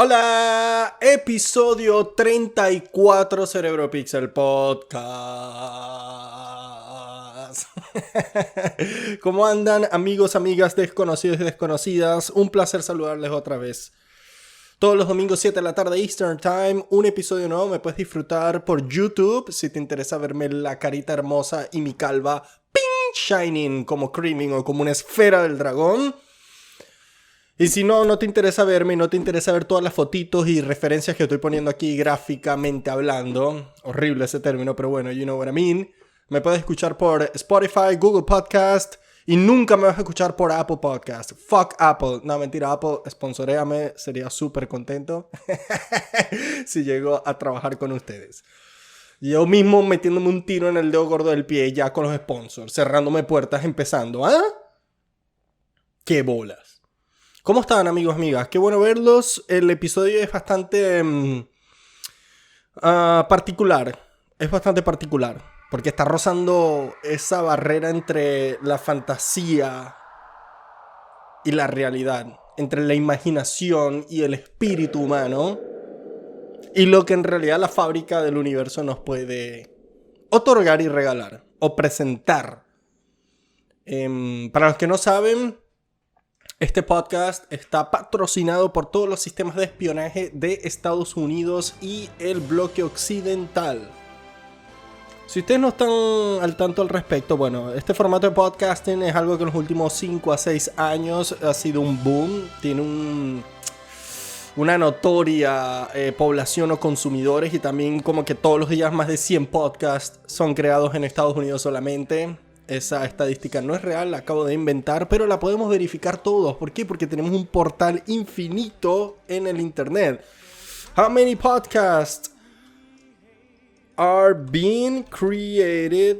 Hola, episodio 34 Cerebro Pixel Podcast. ¿Cómo andan, amigos, amigas, desconocidos y desconocidas? Un placer saludarles otra vez. Todos los domingos 7 de la tarde Eastern Time, un episodio nuevo me puedes disfrutar por YouTube si te interesa verme la carita hermosa y mi calva ping shining como Creaming o como una esfera del dragón. Y si no te interesa verme y no te interesa ver todas las fotitos y referencias que estoy poniendo aquí gráficamente hablando, horrible ese término, pero bueno, you know what I mean, me puedes escuchar por Spotify, Google Podcast y nunca me vas a escuchar por Apple Podcast. Fuck Apple. No, mentira, Apple, sponsoréame, sería súper contento si llego a trabajar con ustedes. Yo mismo metiéndome un tiro en el dedo gordo del pie ya con los sponsors, cerrándome puertas, empezando. ¿Ah? ¡Qué bolas! ¿Cómo están, amigos, amigas? Qué bueno verlos. El episodio es bastante particular. Es bastante particular. Porque está rozando esa barrera entre la fantasía y la realidad. Entre la imaginación y el espíritu humano. Y lo que en realidad la fábrica del universo nos puede otorgar y regalar. O presentar. Para los que no saben, este podcast está patrocinado por todos los sistemas de espionaje de Estados Unidos y el bloque occidental. Si ustedes no están al tanto al respecto, bueno, este formato de podcasting es algo que en los últimos 5 a 6 años ha sido un boom. Tiene una notoria población o consumidores y también como que todos los días más de 100 podcasts son creados en Estados Unidos solamente. Esa estadística no es real, la acabo de inventar, pero la podemos verificar todos. ¿Por qué? Porque tenemos un portal infinito en el internet. How many podcasts are being created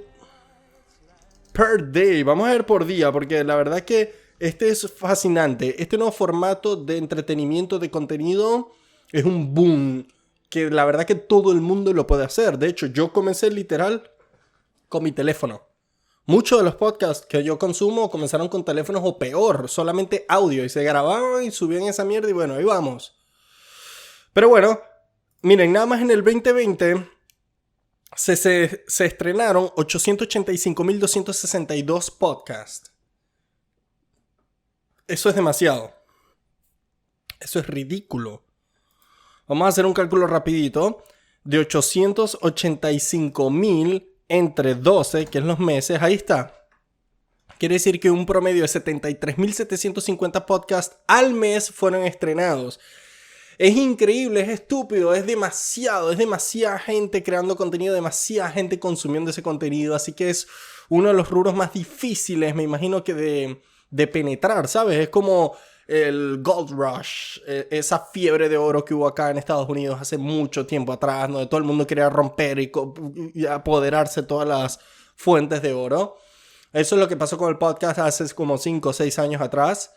per day? Vamos a ver por día, porque la verdad que este es fascinante. Este nuevo formato de entretenimiento de contenido es un boom, que la verdad que todo el mundo lo puede hacer. De hecho, yo comencé literal con mi teléfono. Muchos de los podcasts que yo consumo comenzaron con teléfonos o peor, solamente audio y se grababan y subían esa mierda y bueno, ahí vamos. Pero bueno, miren, nada más en el 2020 se estrenaron 885.262 podcasts. Eso es demasiado. Eso es ridículo. Vamos a hacer un cálculo rapidito. De 885.000 entre 12, que es los meses, ahí está. Quiere decir que un promedio de 73.750 podcasts al mes fueron estrenados. Es increíble, es estúpido, es demasiada gente creando contenido, demasiada gente consumiendo ese contenido. Así que es uno de los rubros más difíciles, me imagino que de penetrar, ¿sabes? Es como el Gold Rush, esa fiebre de oro que hubo acá en Estados Unidos hace mucho tiempo atrás, donde todo el mundo quería romper y apoderarse de todas las fuentes de oro. Eso es lo que pasó con el podcast hace como 5 o 6 años atrás.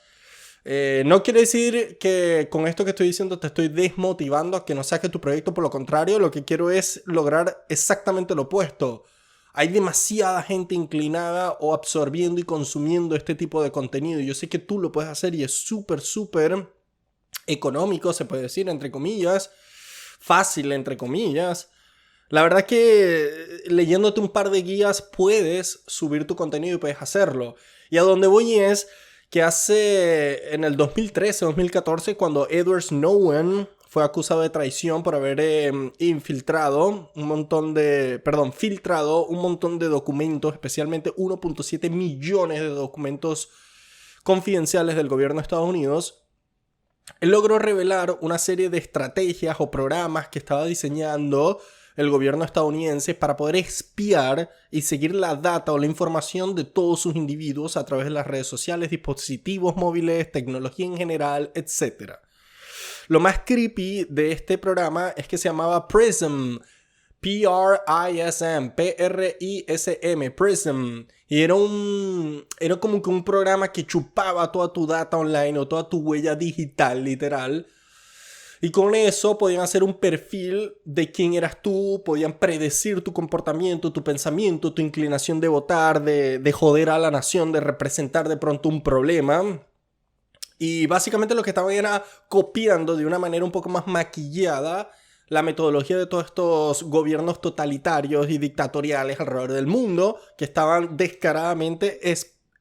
No quiere decir que con esto que estoy diciendo te estoy desmotivando a que no saques tu proyecto. Por lo contrario, lo que quiero es lograr exactamente lo opuesto. Hay demasiada gente inclinada o absorbiendo y consumiendo este tipo de contenido. Yo sé que tú lo puedes hacer y es súper económico, se puede decir, entre comillas. Fácil, entre comillas. La verdad que leyéndote un par de guías puedes subir tu contenido y puedes hacerlo. Y a donde voy es que en el 2013-2014, cuando Edward Snowden fue acusado de traición por haber filtrado un montón de documentos, especialmente 1.7 millones de documentos confidenciales del gobierno de Estados Unidos. Él logró revelar una serie de estrategias o programas que estaba diseñando el gobierno estadounidense para poder espiar y seguir la data o la información de todos sus individuos a través de las redes sociales, dispositivos móviles, tecnología en general, etc. Lo más creepy de este programa es que se llamaba PRISM. P-R-I-S-M. P-R-I-S-M. PRISM. Y era como que un programa que chupaba toda tu data online o toda tu huella digital, literal. Y con eso podían hacer un perfil de quién eras tú, podían predecir tu comportamiento, tu pensamiento, tu inclinación de votar, de joder a la nación, de representar de pronto un problema. Y básicamente lo que estaban era copiando de una manera un poco más maquillada la metodología de todos estos gobiernos totalitarios y dictatoriales alrededor del mundo que estaban descaradamente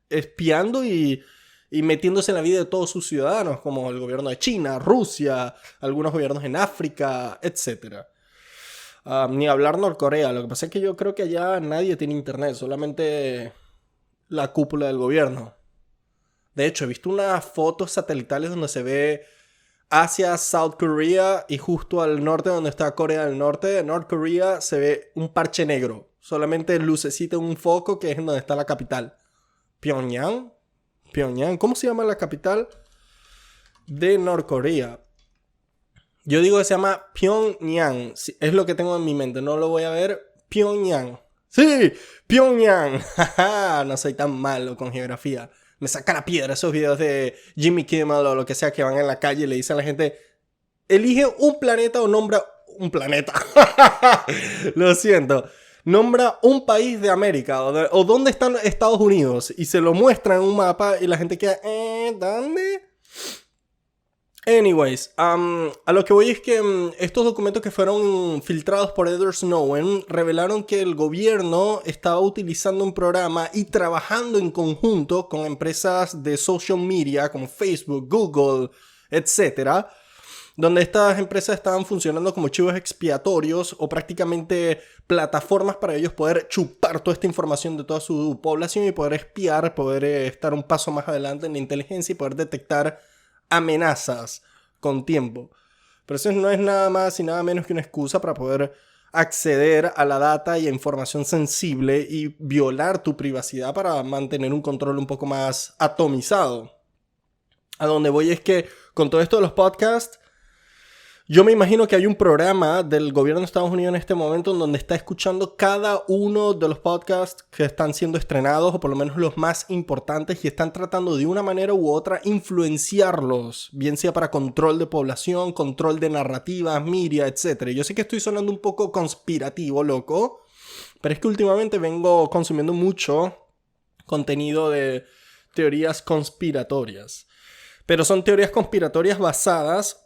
espiando y metiéndose en la vida de todos sus ciudadanos, como el gobierno de China, Rusia, algunos gobiernos en África, etc. Ni hablar Norcorea. Lo que pasa es que yo creo que allá nadie tiene internet, solamente la cúpula del gobierno. De hecho, he visto unas fotos satelitales donde se ve hacia South Korea y justo al norte donde está Corea del Norte, North Korea, se ve un parche negro. Solamente lucecita en un foco que es en donde está la capital. Pyongyang. ¿Cómo se llama la capital de Norcorea? Yo digo que se llama Pyongyang. Es lo que tengo en mi mente. No lo voy a ver. Pyongyang. ¡Sí! ¡Pyongyang! No soy tan malo con geografía. Me saca la piedra esos videos de Jimmy Kimmel o lo que sea que van en la calle y le dicen a la gente: elige un planeta o nombra un planeta. Lo siento. Nombra un país de América o dónde están Estados Unidos y se lo muestra en un mapa y la gente queda: ¿dónde? Anyways, a lo que voy es que estos documentos que fueron filtrados por Edward Snowden revelaron que el gobierno estaba utilizando un programa y trabajando en conjunto con empresas de social media como Facebook, Google, etc., donde estas empresas estaban funcionando como chivos expiatorios o prácticamente plataformas para ellos poder chupar toda esta información de toda su población y poder espiar, poder estar un paso más adelante en la inteligencia y poder detectar amenazas con tiempo. Pero eso no es nada más y nada menos que una excusa para poder acceder a la data y a información sensible y violar tu privacidad para mantener un control un poco más atomizado. A donde voy es que con todo esto de los podcasts, yo me imagino que hay un programa del gobierno de Estados Unidos en este momento en donde está escuchando cada uno de los podcasts que están siendo estrenados, o por lo menos los más importantes, y están tratando de una manera u otra influenciarlos, bien sea para control de población, control de narrativas, media, etc. Yo sé que estoy sonando un poco conspirativo, loco, pero es que últimamente vengo consumiendo mucho contenido de teorías conspiratorias. Pero son teorías conspiratorias basadas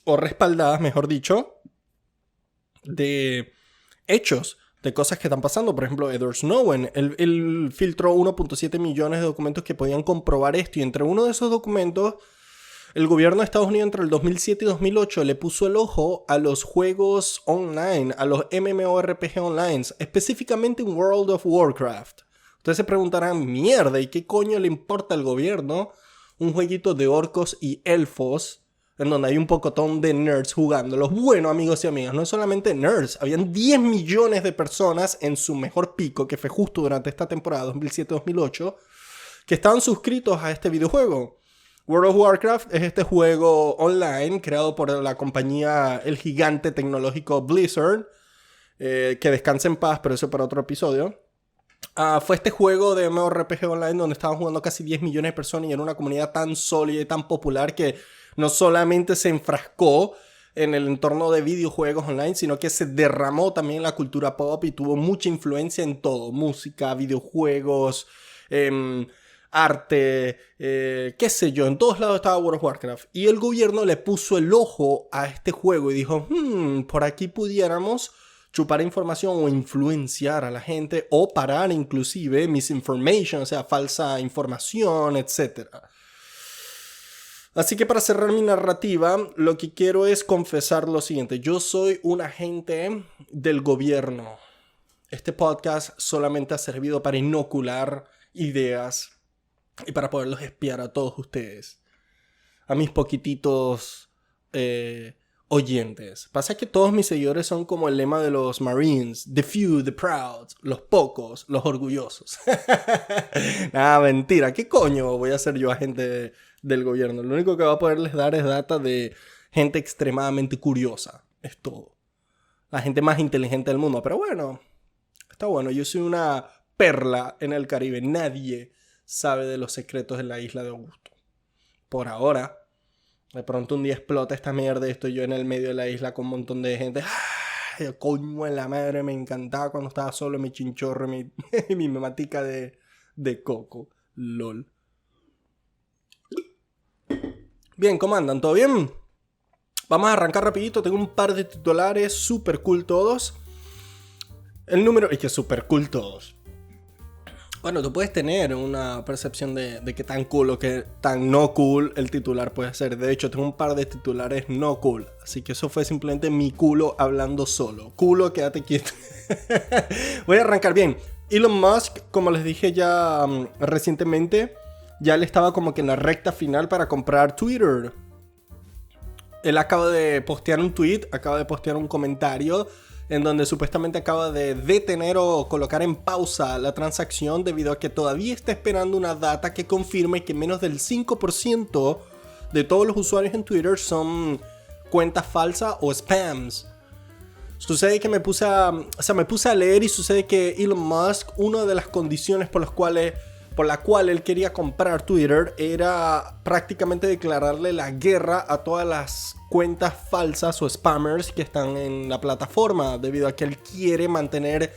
o respaldadas, mejor dicho, de hechos, de cosas que están pasando. Por ejemplo, Edward Snowden, él filtró 1.7 millones de documentos que podían comprobar esto, y entre uno de esos documentos, el gobierno de Estados Unidos entre el 2007 y 2008 le puso el ojo a los juegos online, a los MMORPG online, específicamente en World of Warcraft. Ustedes se preguntarán: mierda, ¿y qué coño le importa al gobierno un jueguito de orcos y elfos en donde hay un pocotón de nerds jugándolos? Bueno, amigos y amigas, no es solamente nerds. Habían 10 millones de personas en su mejor pico, que fue justo durante esta temporada 2007-2008, que estaban suscritos a este videojuego. World of Warcraft es este juego online creado por la compañía, el gigante tecnológico Blizzard, que descansa en paz, pero eso para otro episodio. Fue este juego de MMORPG online donde estaban jugando casi 10 millones de personas y era una comunidad tan sólida y tan popular que no solamente se enfrascó en el entorno de videojuegos online, sino que se derramó también en la cultura pop y tuvo mucha influencia en todo: música, videojuegos, arte, qué sé yo. En todos lados estaba World of Warcraft. Y el gobierno le puso el ojo a este juego y dijo: por aquí pudiéramos chupar información o influenciar a la gente, o parar inclusive misinformation, o sea, falsa información, etc. Así que para cerrar mi narrativa, lo que quiero es confesar lo siguiente: yo soy un agente del gobierno. Este podcast solamente ha servido para inocular ideas y para poderlos espiar a todos ustedes, a mis poquititos oyentes. Pasa que todos mis seguidores son como el lema de los Marines: the few, the proud, los pocos, los orgullosos. Nah, mentira. ¿Qué coño voy a ser yo agente del gobierno? Lo único que voy a poderles dar es data de gente extremadamente curiosa. Es todo. La gente más inteligente del mundo. Pero bueno, está bueno. Yo soy una perla en el Caribe. Nadie sabe de los secretos de la isla de Augusto. Por ahora. De pronto un día explota esta mierda y estoy yo en el medio de la isla con un montón de gente. ¡Ay, coño en la madre! Me encantaba cuando estaba solo en mi chinchorro, mi matica de coco. LOL. Bien, ¿cómo andan? ¿Todo bien? Vamos a arrancar rapidito. Tengo un par de titulares super cool todos. El número... Es que super cool todos. Bueno, tú puedes tener una percepción de qué tan cool o qué tan no cool el titular puede ser. De hecho, tengo un par de titulares no cool. Así que eso fue simplemente mi culo hablando solo. Culo, quédate quieto. Voy a arrancar bien. Elon Musk, como les dije ya recientemente, ya le estaba como que en la recta final para comprar Twitter. Él acaba de postear un tweet, acaba de postear un comentario en donde supuestamente acaba de detener o colocar en pausa la transacción debido a que todavía está esperando una data que confirme que menos del 5% de todos los usuarios en Twitter son cuentas falsas o spams. Sucede que me puse a leer y sucede que Elon Musk, una de las condiciones por la cual él quería comprar Twitter era prácticamente declararle la guerra a todas las cuentas falsas o spammers que están en la plataforma, debido a que él quiere mantener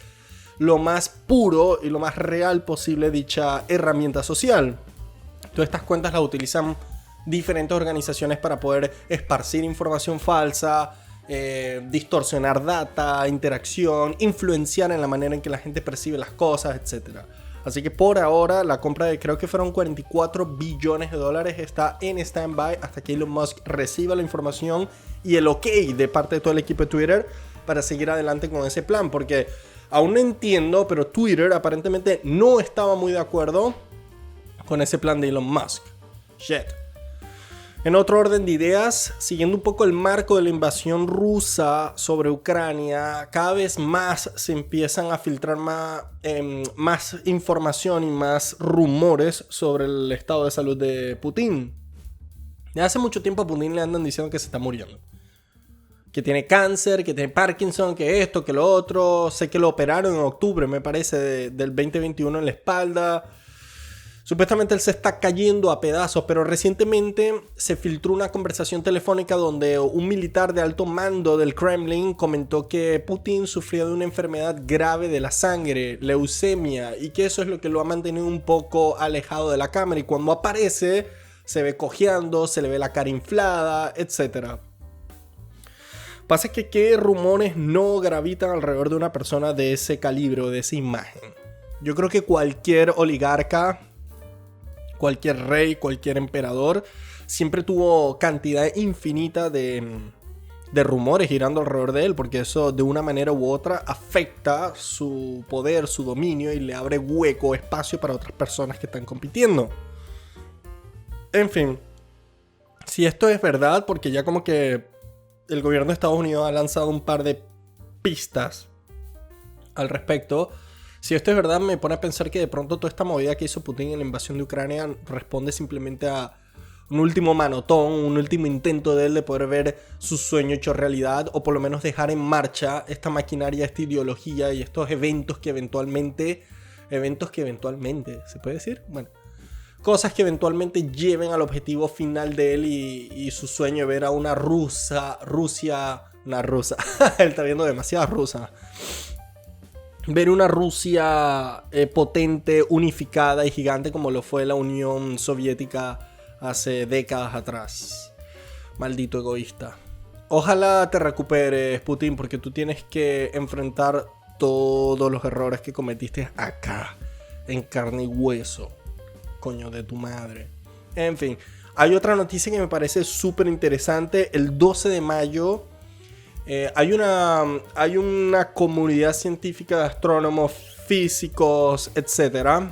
lo más puro y lo más real posible dicha herramienta social. Todas estas cuentas las utilizan diferentes organizaciones para poder esparcir información falsa, distorsionar data, interacción, influenciar en la manera en que la gente percibe las cosas, etc. Así que por ahora la compra de creo que fueron 44 billones de dólares está en stand-by hasta que Elon Musk reciba la información y el ok de parte de todo el equipo de Twitter para seguir adelante con ese plan. Porque aún no entiendo, pero Twitter aparentemente no estaba muy de acuerdo con ese plan de Elon Musk. Shit. En otro orden de ideas, siguiendo un poco el marco de la invasión rusa sobre Ucrania, cada vez más se empiezan a filtrar más información y más rumores sobre el estado de salud de Putin. Ya hace mucho tiempo a Putin le andan diciendo que se está muriendo. Que tiene cáncer, que tiene Parkinson, que esto, que lo otro. Sé que lo operaron en octubre, me parece, del 2021 en la espalda. Supuestamente él se está cayendo a pedazos, pero recientemente se filtró una conversación telefónica donde un militar de alto mando del Kremlin comentó que Putin sufría de una enfermedad grave de la sangre, leucemia, y que eso es lo que lo ha mantenido un poco alejado de la cámara. Y cuando aparece, se ve cojeando, se le ve la cara inflada, etc. Pasa que qué rumores no gravitan alrededor de una persona de ese calibre o de esa imagen. Yo creo que cualquier oligarca, cualquier rey, cualquier emperador siempre tuvo cantidad infinita de rumores girando alrededor de él, porque eso de una manera u otra afecta su poder, su dominio y le abre hueco, espacio para otras personas que están compitiendo. En fin, si esto es verdad, porque ya como que el gobierno de Estados Unidos ha lanzado un par de pistas al respecto. Si esto es verdad, me pone a pensar que de pronto toda esta movida que hizo Putin en la invasión de Ucrania responde simplemente a un último manotón, un último intento de él de poder ver su sueño hecho realidad, o por lo menos dejar en marcha esta maquinaria, esta ideología y estos eventos que eventualmente, ¿se puede decir? Bueno, cosas que eventualmente lleven al objetivo final de él y su sueño de ver a una rusa, él está viendo demasiada rusa. Ver una Rusia potente, unificada y gigante como lo fue la Unión Soviética hace décadas atrás. Maldito egoísta. Ojalá te recuperes, Putin, porque tú tienes que enfrentar todos los errores que cometiste acá, en carne y hueso. Coño de tu madre. En fin, hay otra noticia que me parece súper interesante. El 12 de mayo... hay una comunidad científica de astrónomos, físicos, etc.,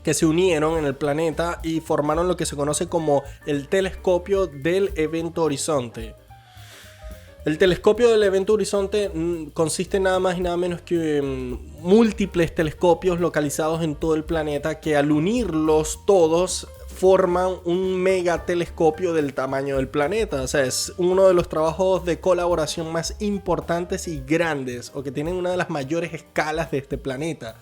que se unieron en el planeta y formaron lo que se conoce como el telescopio del Evento Horizonte. El telescopio del Evento Horizonte consiste nada más y nada menos que múltiples telescopios localizados en todo el planeta que al unirlos todos forman un megatelescopio del tamaño del planeta. O sea, es uno de los trabajos de colaboración más importantes y grandes, o que tienen una de las mayores escalas de este planeta.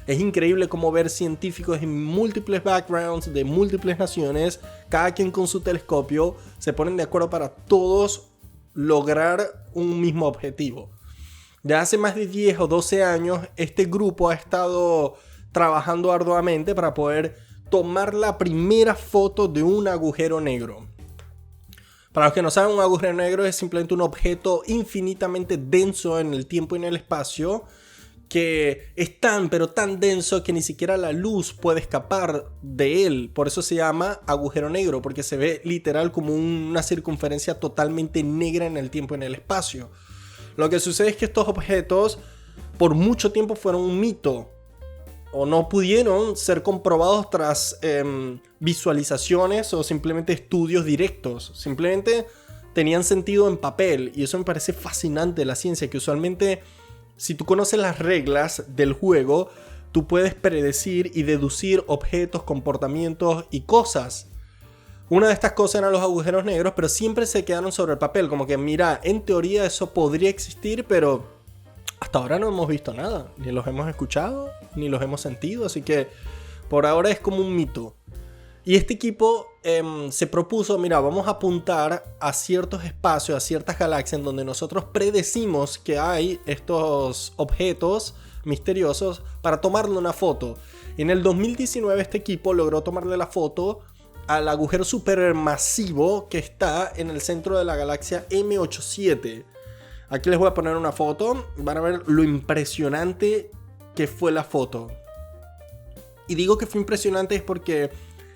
Es increíble cómo ver científicos en múltiples backgrounds de múltiples naciones, cada quien con su telescopio, se ponen de acuerdo para todos lograr un mismo objetivo. Ya hace más de 10 o 12 años, este grupo ha estado trabajando arduamente para poder tomar la primera foto de un agujero negro. Para los que no saben, un agujero negro es simplemente un objeto infinitamente denso en el tiempo y en el espacio, que es tan pero tan denso que ni siquiera la luz puede escapar de él. Por eso se llama agujero negro, porque se ve literal como una circunferencia totalmente negra en el tiempo y en el espacio. Lo que sucede es que estos objetos por mucho tiempo fueron un mito, o no pudieron ser comprobados tras visualizaciones o simplemente estudios directos. Simplemente tenían sentido en papel, y eso me parece fascinante de la ciencia, que usualmente si tú conoces las reglas del juego, tú puedes predecir y deducir objetos, comportamientos y cosas. Una de estas cosas eran los agujeros negros, pero siempre se quedaron sobre el papel, como que mira, en teoría eso podría existir, pero hasta ahora no hemos visto nada, ni los hemos escuchado, ni los hemos sentido, así que por ahora es como un mito. Y este equipo se propuso, mira, vamos a apuntar a ciertos espacios, a ciertas galaxias en donde nosotros predecimos que hay estos objetos misteriosos para tomarle una foto. En el 2019 este equipo logró tomarle la foto al agujero supermasivo que está en el centro de la galaxia M87. Aquí les voy a poner una foto, van a ver lo impresionante que fue la foto. Y digo que fue impresionante es porque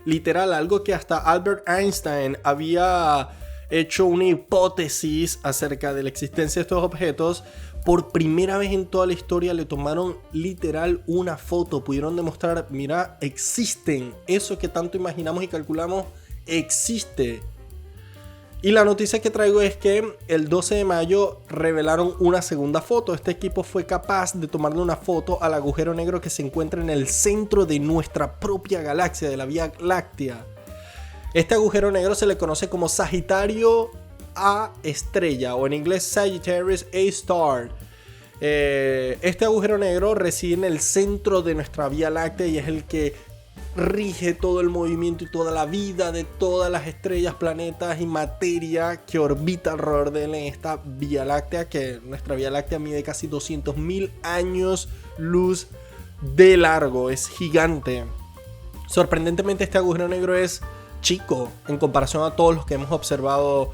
literal, algo que hasta Albert Einstein había hecho una hipótesis acerca de la existencia de estos objetos, por primera vez en toda la historia le tomaron literal una foto. Pudieron demostrar, mira, existen. Eso que tanto imaginamos y calculamos, existe. Y la noticia que traigo es que el 12 de mayo revelaron una segunda foto. Este equipo fue capaz de tomarle una foto al agujero negro que se encuentra en el centro de nuestra propia galaxia, de la Vía Láctea. Este agujero negro se le conoce como Sagitario A estrella, o en inglés Sagittarius A star. Este agujero negro reside en el centro de nuestra Vía Láctea y es el que rige todo el movimiento y toda la vida de todas las estrellas, planetas y materia que orbita alrededor de él en esta Vía Láctea, que nuestra Vía Láctea mide casi 200.000 años luz de largo, es gigante. Sorprendentemente este agujero negro es chico en comparación a todos los que hemos observado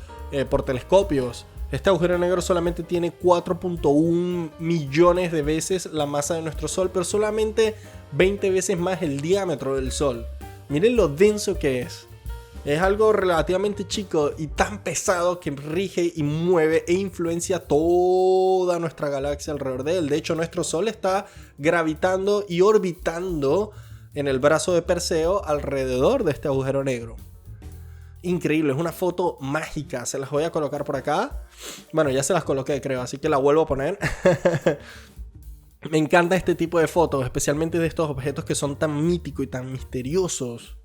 por telescopios. Este agujero negro solamente tiene 4.1 millones de veces la masa de nuestro Sol, pero solamente 20 veces más el diámetro del Sol. Miren lo denso que es. Es algo relativamente chico y tan pesado que rige y mueve e influencia toda nuestra galaxia alrededor de él. De hecho, nuestro Sol está gravitando y orbitando en el brazo de Perseo alrededor de este agujero negro. Increíble, es una foto mágica. Se las voy a colocar por acá. Bueno, ya se las coloqué, creo, así que la vuelvo a poner. Me encanta este tipo de fotos, especialmente de estos objetos que son tan míticos y tan misteriosos.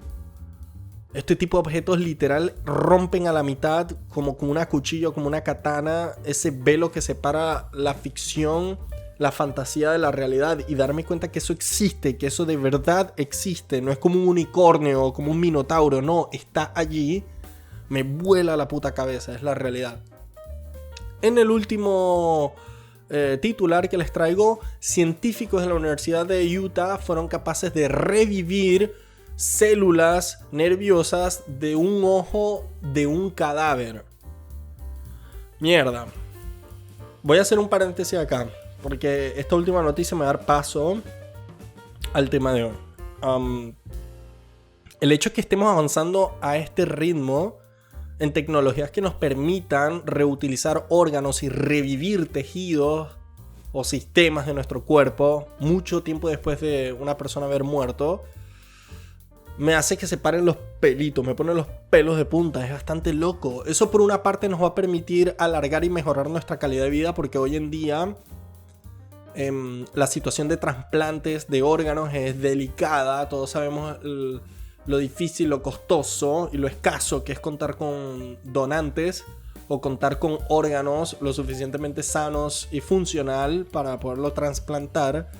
Este tipo de objetos literal rompen a la mitad como con una cuchilla, como una katana, ese velo que separa la ficción, la fantasía de la realidad, y darme cuenta que eso existe, que eso de verdad existe. No es como un unicornio o como un minotauro, no, está allí. Me vuela la puta cabeza, es la realidad. En el último titular que les traigo, científicos de la Universidad de Utah fueron capaces de revivir células nerviosas de un ojo de un cadáver. Mierda. Voy a hacer un paréntesis acá, porque esta última noticia me va a dar paso al tema de hoy. El hecho de que estemos avanzando a este ritmo en tecnologías que nos permitan reutilizar órganos y revivir tejidos o sistemas de nuestro cuerpo mucho tiempo después de una persona haber muerto, me hace que se paren los pelitos, me ponen los pelos de punta. Es bastante loco. Eso por una parte nos va a permitir alargar y mejorar nuestra calidad de vida, porque hoy en día la situación de trasplantes de órganos es delicada. Todos sabemos lo difícil, lo costoso y lo escaso que es contar con donantes o contar con órganos lo suficientemente sanos y funcional para poderlo trasplantar.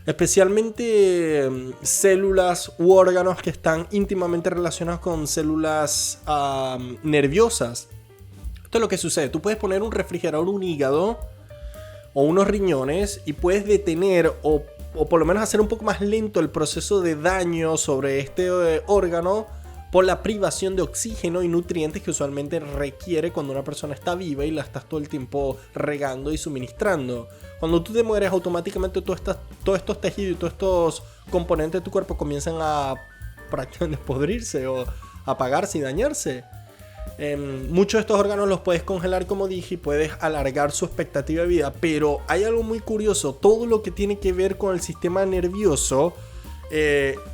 Especialmente células u órganos que están íntimamente relacionados con células nerviosas. Esto es lo que sucede. Tú puedes poner un refrigerador, un hígado o unos riñones y puedes detener o por lo menos hacer un poco más lento el proceso de daño sobre este órgano por la privación de oxígeno y nutrientes que usualmente requiere cuando una persona está viva y la estás todo el tiempo regando y suministrando. Cuando tú te mueres, automáticamente todos estos tejidos y todos estos componentes de tu cuerpo comienzan a prácticamente podrirse o apagarse y dañarse. Muchos de estos órganos los puedes congelar, como dije, y puedes alargar su expectativa de vida, pero hay algo muy curioso. Todo lo que tiene que ver con el sistema nervioso,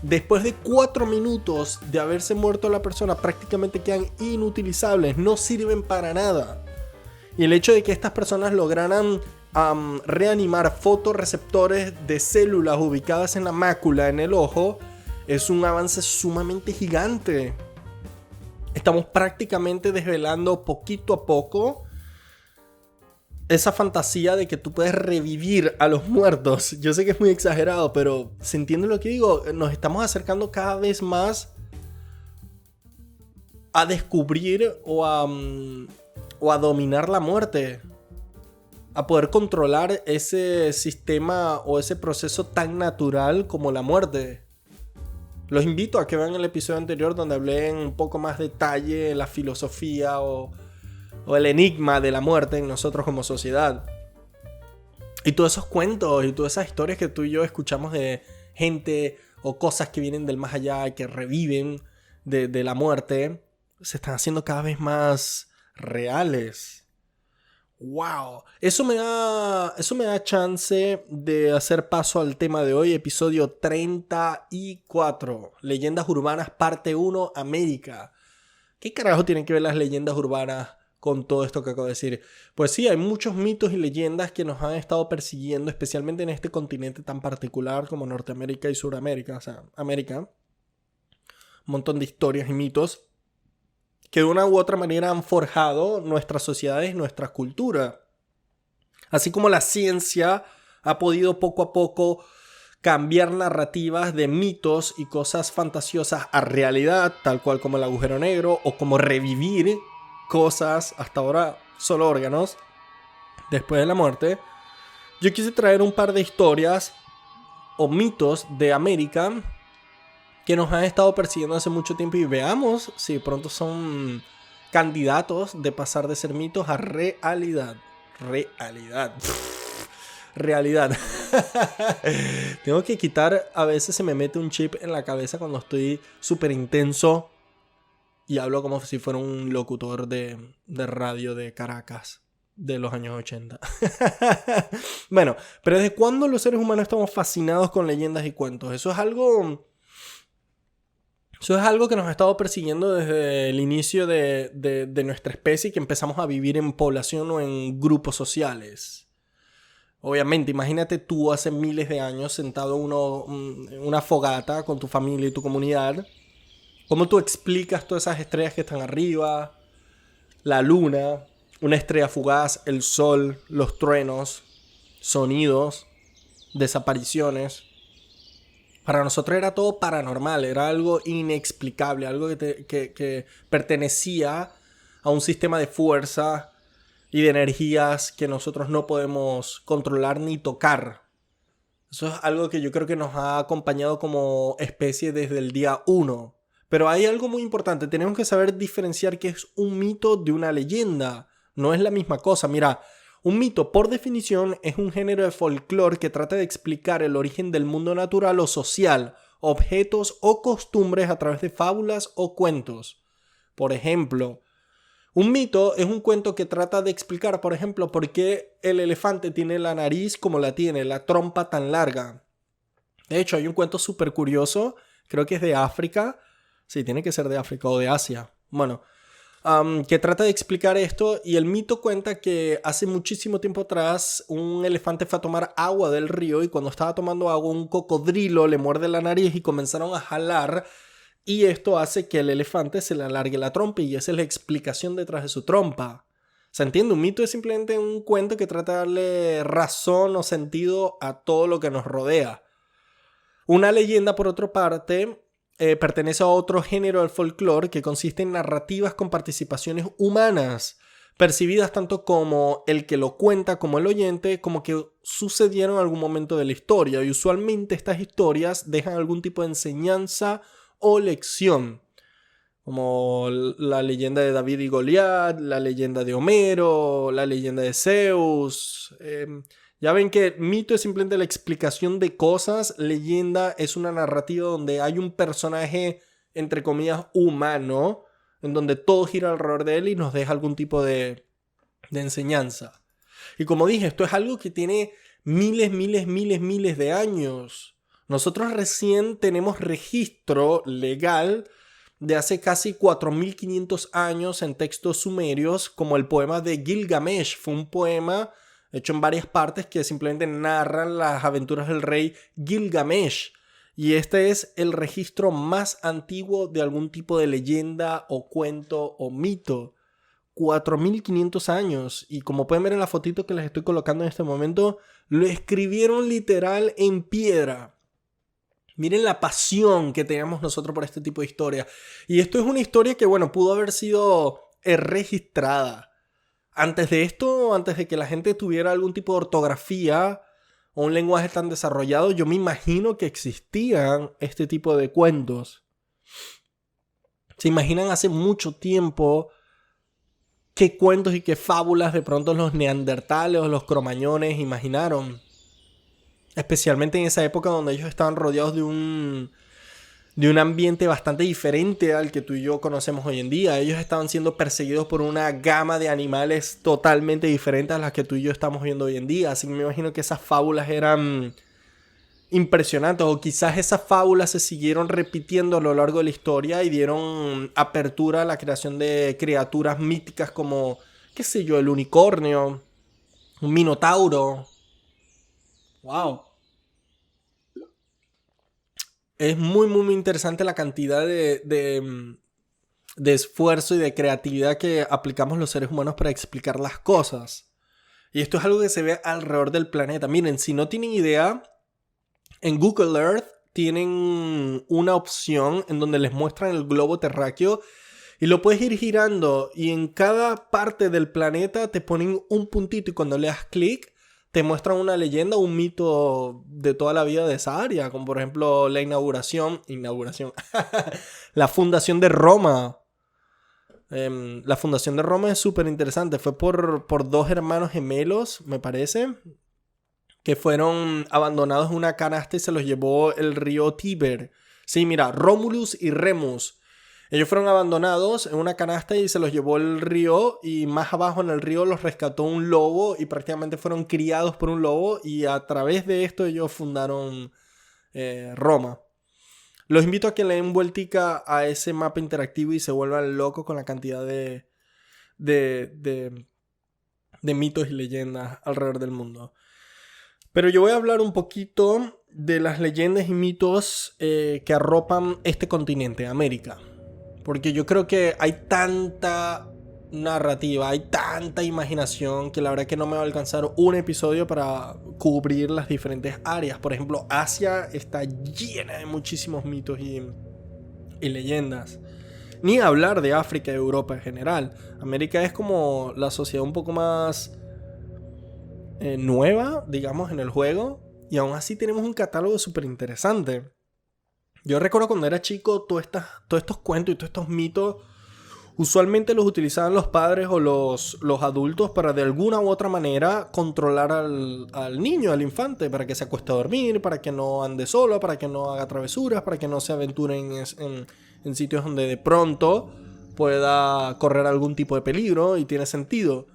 después de 4 minutos de haberse muerto la persona, prácticamente quedan inutilizables, no sirven para nada. Y el hecho de que estas personas lograran reanimar fotorreceptores de células ubicadas en la mácula, en el ojo, es un avance sumamente gigante. Estamos prácticamente desvelando poquito a poco esa fantasía de que tú puedes revivir a los muertos. Yo sé que es muy exagerado, pero ¿se entiende lo que digo? Nos estamos acercando cada vez más a descubrir o a dominar la muerte. A poder controlar ese sistema o ese proceso tan natural como la muerte. Los invito a que vean el episodio anterior donde hablé en un poco más detalle la filosofía o el enigma de la muerte en nosotros como sociedad. Y todos esos cuentos y todas esas historias que tú y yo escuchamos de gente o cosas que vienen del más allá, que reviven de la muerte, se están haciendo cada vez más reales. ¡Wow! Eso me da chance de hacer paso al tema de hoy, episodio 34. Leyendas urbanas, parte 1, América. ¿Qué carajo tienen que ver las leyendas urbanas con todo esto que acabo de decir? Pues sí, hay muchos mitos y leyendas que nos han estado persiguiendo, especialmente en este continente tan particular como Norteamérica y Suramérica, o sea, América. Un montón de historias y mitos que de una u otra manera han forjado nuestras sociedades, nuestra cultura. Así como la ciencia ha podido poco a poco cambiar narrativas de mitos y cosas fantasiosas a realidad, tal cual como el agujero negro, o como revivir cosas, hasta ahora solo órganos, después de la muerte. Yo quise traer un par de historias o mitos de América que nos han estado persiguiendo hace mucho tiempo y veamos si pronto son candidatos de pasar de ser mitos a realidad. Realidad. Tengo que quitar, a veces se me mete un chip en la cabeza cuando estoy súper intenso y hablo como si fuera un locutor de radio de Caracas de los años 80. Bueno, pero ¿desde cuándo los seres humanos estamos fascinados con leyendas y cuentos? Eso es algo que nos ha estado persiguiendo desde el inicio de nuestra especie, que empezamos a vivir en población o en grupos sociales. Obviamente, imagínate tú hace miles de años sentado en una fogata con tu familia y tu comunidad. ¿Cómo tú explicas todas esas estrellas que están arriba? La luna, una estrella fugaz, el sol, los truenos, sonidos, desapariciones. Para nosotros era todo paranormal, era algo inexplicable, algo que pertenecía a un sistema de fuerza y de energías que nosotros no podemos controlar ni tocar. Eso es algo que yo creo que nos ha acompañado como especie desde el día 1. Pero hay algo muy importante, tenemos que saber diferenciar qué es un mito de una leyenda. No es la misma cosa, mira. Un mito, por definición, es un género de folclore que trata de explicar el origen del mundo natural o social, objetos o costumbres a través de fábulas o cuentos. Por ejemplo, un mito es un cuento que trata de explicar, por ejemplo, por qué el elefante tiene la nariz como la tiene, la trompa tan larga. De hecho, hay un cuento súper curioso, creo que es de África. Sí, tiene que ser de África o de Asia. Bueno, que trata de explicar esto, y el mito cuenta que hace muchísimo tiempo atrás un elefante fue a tomar agua del río y cuando estaba tomando agua un cocodrilo le muerde la nariz y comenzaron a jalar y esto hace que el elefante se le alargue la trompa y esa es la explicación detrás de su trompa. ¿Se entiende? Un mito es simplemente un cuento que trata de darle razón o sentido a todo lo que nos rodea. Una leyenda, por otra parte, pertenece a otro género del folclore que consiste en narrativas con participaciones humanas, percibidas tanto como el que lo cuenta como el oyente, como que sucedieron en algún momento de la historia, y usualmente estas historias dejan algún tipo de enseñanza o lección. como la leyenda de David y Goliat, la leyenda de Homero, la leyenda de Zeus. Ya ven que mito es simplemente la explicación de cosas, leyenda es una narrativa donde hay un personaje, entre comillas, humano, en donde todo gira alrededor de él y nos deja algún tipo de enseñanza. Y como dije, esto es algo que tiene miles de años. Nosotros recién tenemos registro legal de hace casi 4500 años en textos sumerios, como el poema de Gilgamesh. Fue un poema hecho en varias partes que simplemente narran las aventuras del rey Gilgamesh. Y este es el registro más antiguo de algún tipo de leyenda o cuento o mito. 4500 años. Y como pueden ver en la fotito que les estoy colocando en este momento, lo escribieron literal en piedra. Miren la pasión que teníamos nosotros por este tipo de historia. Y esto es una historia que, bueno, pudo haber sido registrada. Antes de esto, antes de que la gente tuviera algún tipo de ortografía o un lenguaje tan desarrollado, yo me imagino que existían este tipo de cuentos. ¿Se imaginan hace mucho tiempo qué cuentos y qué fábulas de pronto los neandertales o los cromañones imaginaron? Especialmente en esa época donde ellos estaban rodeados de un ambiente bastante diferente al que tú y yo conocemos hoy en día. Ellos estaban siendo perseguidos por una gama de animales totalmente diferentes a las que tú y yo estamos viendo hoy en día. Así que me imagino que esas fábulas eran impresionantes. O quizás esas fábulas se siguieron repitiendo a lo largo de la historia y dieron apertura a la creación de criaturas míticas como, qué sé yo, el unicornio, un minotauro. ¡Wow! Es muy interesante la cantidad de esfuerzo y de creatividad que aplicamos los seres humanos para explicar las cosas. Y esto es algo que se ve alrededor del planeta. Miren, si no tienen idea, en Google Earth tienen una opción en donde les muestran el globo terráqueo y lo puedes ir girando y en cada parte del planeta te ponen un puntito y cuando le das clic te muestran una leyenda, un mito de toda la vida de esa área, como por ejemplo la inauguración, la fundación de Roma. La fundación de Roma es súper interesante, fue por dos hermanos gemelos, me parece, que fueron abandonados en una canasta y se los llevó el río Tíber. Sí, mira, Romulus y Remus. Ellos fueron abandonados en una canasta y se los llevó el río y más abajo en el río los rescató un lobo y prácticamente fueron criados por un lobo y a través de esto ellos fundaron Roma. Los invito a que le den vueltica a ese mapa interactivo y se vuelvan locos con la cantidad de mitos y leyendas alrededor del mundo. Pero yo voy a hablar un poquito de las leyendas y mitos que arropan este continente, América. Porque yo creo que hay tanta narrativa, hay tanta imaginación que la verdad que no me va a alcanzar un episodio para cubrir las diferentes áreas. Por ejemplo, Asia está llena de muchísimos mitos y leyendas. Ni hablar de África y Europa en general. América es como la sociedad un poco más nueva, digamos, en el juego. Y aún así tenemos un catálogo súper interesante. Yo recuerdo cuando era chico, todos estos cuentos y todos estos mitos, usualmente los utilizaban los padres o los adultos para de alguna u otra manera controlar al niño, al infante, para que se acueste a dormir, para que no ande solo, para que no haga travesuras, para que no se aventure en sitios donde de pronto pueda correr algún tipo de peligro y tiene sentido.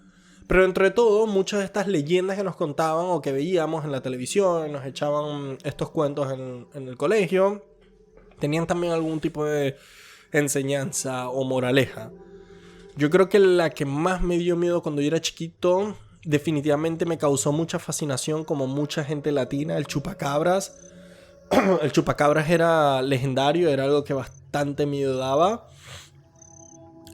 Pero entre todo, muchas de estas leyendas que nos contaban o que veíamos en la televisión, nos echaban estos cuentos en el colegio, tenían también algún tipo de enseñanza o moraleja. Yo creo que la que más me dio miedo cuando yo era chiquito, definitivamente me causó mucha fascinación, como mucha gente latina, el chupacabras. El chupacabras era legendario, era algo que bastante miedo daba.